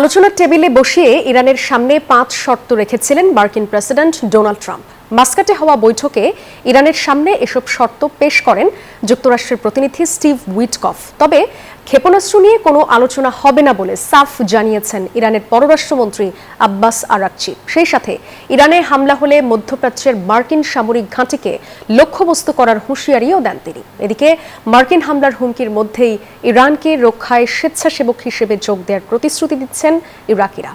আলোচনার টেবিলে বসিয়ে ইরানের সামনে 5 শর্ত রেখেছিলেন মার্কিন প্রেসিডেন্ট ডোনাল্ড ট্রাম্প। মাস্কাটে হওয়া বৈঠকে ইরানের সামনে এসব শর্ত পেশ করেন যুক্তরাষ্ট্রের প্রতিনিধি স্টিভ উইটকফ। তবে ক্ষেপণাস্ত্র নিয়ে কোনো আলোচনা হবে না বলে সাফ জানিয়েছেন ইরানের পররাষ্ট্রমন্ত্রী আব্বাস আরাকচি। সেই সাথে ইরানে হামলা হলে মধ্যপ্রাচ্যের মার্কিন সামরিক ঘাঁটিকে লক্ষ্যবস্তু করার হুঁশিয়ারিও দেন তিনি। এদিকে মার্কিন হামলার হুমকির মধ্যেই ইরানকে রক্ষায় স্বেচ্ছাসেবক হিসেবে যোগ দেওয়ার প্রতিশ্রুতি দিচ্ছেন ইরাকিরা।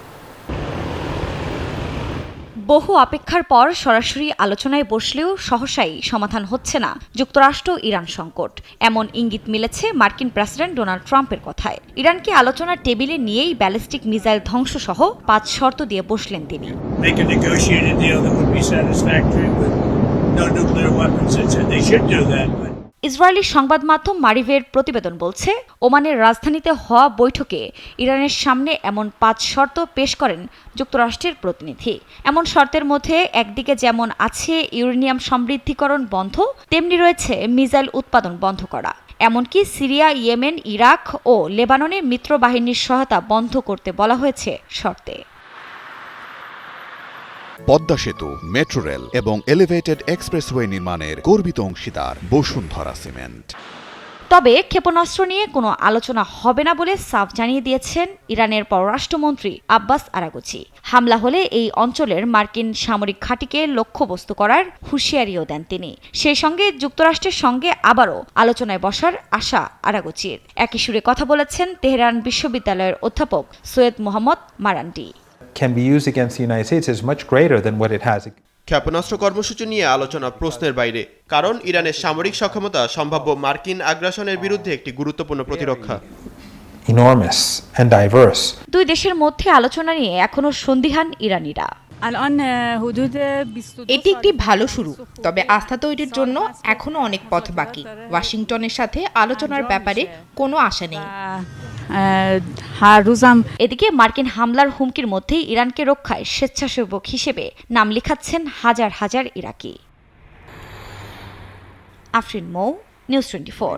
বহু অপেক্ষার পর সরাসরি আলোচনায় বসলেও সহসাই সমাধান হচ্ছে না যুক্তরাষ্ট্র ইরান সংকট, এমন ইঙ্গিত মিলেছে মার্কিন প্রেসিডেন্ট ডোনাল্ড ট্রাম্পের কথায়। ইরানকে আলোচনার টেবিলে নিয়েই ব্যালিস্টিক মিসাইল ধ্বংসসহ 5 শর্ত দিয়ে বসলেন তিনি। ইসরায়েলি সংবাদ মাধ্যম মারিভের প্রতিবেদন বলছে, ওমানের রাজধানীতে হওয়া বৈঠকে ইরানের সামনে এমন 5 শর্ত পেশ করেন যুক্তরাষ্ট্রের প্রতিনিধি। এমন শর্তের মধ্যে একদিকে যেমন আছে ইউরেনিয়াম সমৃদ্ধিকরণ বন্ধ, তেমনি রয়েছে মিসাইল উৎপাদন বন্ধ করা। এমনকি সিরিয়া, ইয়েমেন, ইরাক ও লেবাননে মিত্র বাহিনীর সহায়তা বন্ধ করতে বলা হয়েছে শর্তে। পদ্মা সেতু, মেট্রো রেল এবং এলিভেটেড এক্সপ্রেসওয়ে নির্মাণের গর্বিত অংশীদার বসুন্ধরা সিমেন্ট। তবে ক্ষেপণাস্ত্র নিয়ে কোনো আলোচনা হবে না বলে সাফ জানিয়ে দিয়েছেন ইরানের পররাষ্ট্রমন্ত্রী আব্বাস আরাকচি। হামলা হলে এই অঞ্চলের মার্কিন সামরিক ঘাঁটিকে লক্ষ্যবস্তু করার হুঁশিয়ারিও দেন তিনি। সেই সঙ্গে যুক্তরাষ্ট্রের সঙ্গে আবারও আলোচনায় বসার আশা আরাকচির। একই সুরে কথা বলেছেন তেহরান বিশ্ববিদ্যালয়ের অধ্যাপক Syed Mohammad Marandi. Can be used against the United States is much greater than what it has. ক্ষেপণাস্ত্র কর্মসূচি নিয়ে আলোচনা প্রশ্নের বাইরে, কারণ ইরানের সামরিক সক্ষমতা সম্ভাব্য মার্কিন আগ্রাসনের বিরুদ্ধে একটি গুরুত্বপূর্ণ প্রতিরক্ষা। Enormous and diverse. দুই দেশের মধ্যে আলোচনা নিয়ে এখনো সন্দিহান ইরানিরা। এটি একটি ভালো শুরু, তবে আস্থা তৈরির জন্য এখনো অনেক পথ বাকি। ওয়াশিংটনের সাথে আলোচনার ব্যাপারে কোনো আশা নেই। এদিকে মার্কিন হামলার হুমকির মধ্যেই ইরানকে রক্ষায় স্বেচ্ছাসেবক হিসেবে নাম লেখাচ্ছেন হাজার হাজার ইরাকি। আফরিন মৌ, নিউজ 24।